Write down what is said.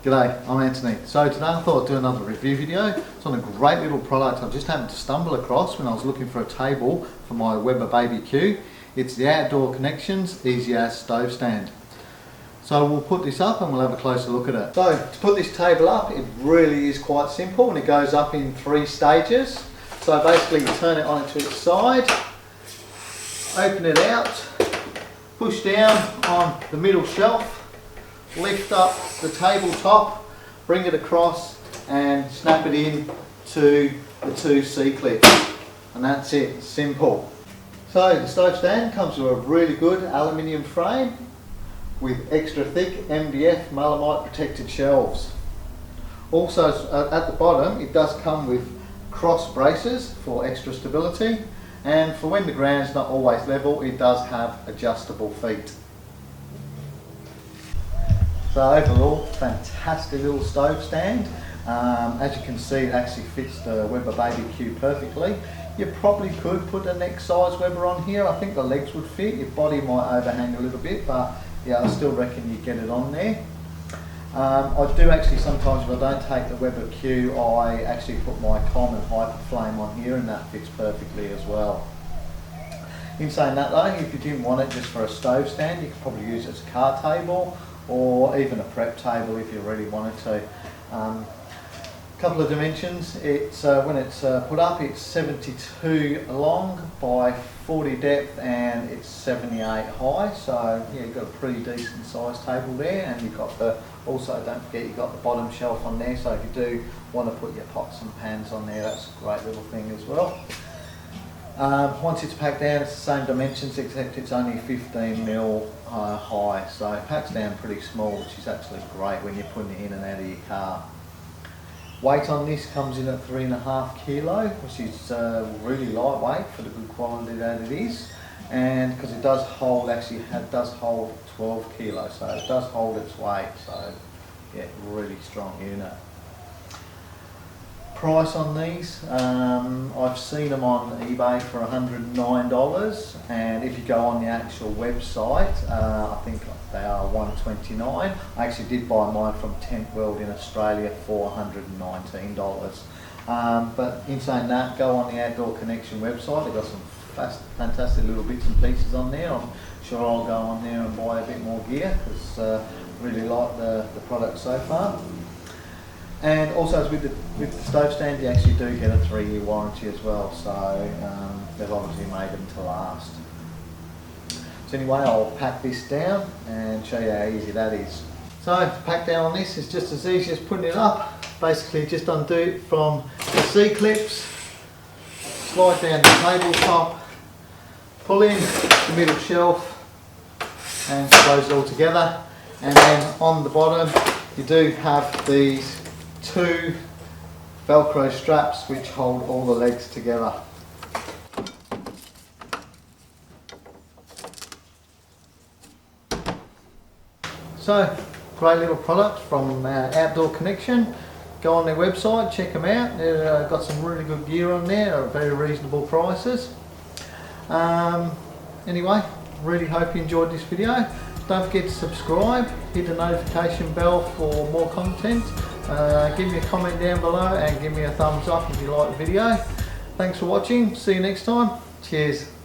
G'day, I'm Anthony. So today I thought I'd do another review video. It's on a great little product I just happened to stumble across when I was looking for a table for my Weber BBQ. It's the Outdoor Connections Easy As Stove Stand. So we'll put this up and we'll have a closer look at it. So to put this table up, it really is quite simple and it goes up in 3 stages. So basically you turn it onto its side, open it out, push down on the middle shelf, lift up the tabletop, bring it across and snap it in to the 2 C-clips, and that's it, simple. So the stove stand comes with a really good aluminium frame with extra thick MDF Malamite protected shelves. Also at the bottom it does come with cross braces for extra stability, and for when the ground's not always level it does have adjustable feet. So overall, fantastic little stove stand. As you can see, it actually fits the Weber BBQ perfectly. You probably could put a neck size Weber on here. I think the legs would fit. Your body might overhang a little bit, but yeah, I still reckon you get it on there. I do actually sometimes, if I don't take the Weber Q, I actually put my common Hyper Flame on here, and that fits perfectly as well. In saying that though, if you didn't want it just for a stove stand, you could probably use it as a car table, or even a prep table if you really wanted to. Couple of dimensions. It's when it's put up, it's 72 long by 40 depth and it's 78 high. So yeah, you've got a pretty decent sized table there, and you've got the, also don't forget you've got the bottom shelf on there. So if you do want to put your pots and pans on there, that's a great little thing as well. Once it's packed down, it's the same dimensions except it's only 15mm high, so it packs down pretty small, which is actually great when you're putting it in and out of your car. Weight on this comes in at 3.5 kilo, which is really lightweight for the good quality that it is, and because it does hold, actually it does hold 12 kilos, so it does hold its weight, so yeah, really strong unit. Price on these, I've seen them on eBay for $109, and if you go on the actual website, I think they are $129. I actually did buy mine from Tent World in Australia for $119. But in saying that, go on the Outdoor Connection website. They've got some fantastic little bits and pieces on there. I'm sure I'll go on there and buy a bit more gear because I really like the product so far. And also with the stove stand, you actually do get a 3-year warranty as well, so they've obviously made them to last. So anyway, I'll pack this down and show you how easy that is. So to pack down on this is just as easy as putting it up. Basically just undo it from the C-clips, slide down the tabletop, pull in the middle shelf and close it all together. And then on the bottom you do have these 2 Velcro straps which hold all the legs together. So, great little product from Outdoor Connection. Go on their website, check them out. They've got some really good gear on there at very reasonable prices. Anyway, really hope you enjoyed this video. Don't forget to subscribe, hit the notification bell for more content. Give me a comment down below and give me a thumbs up if you like the video. Thanks for watching. See you next time. Cheers.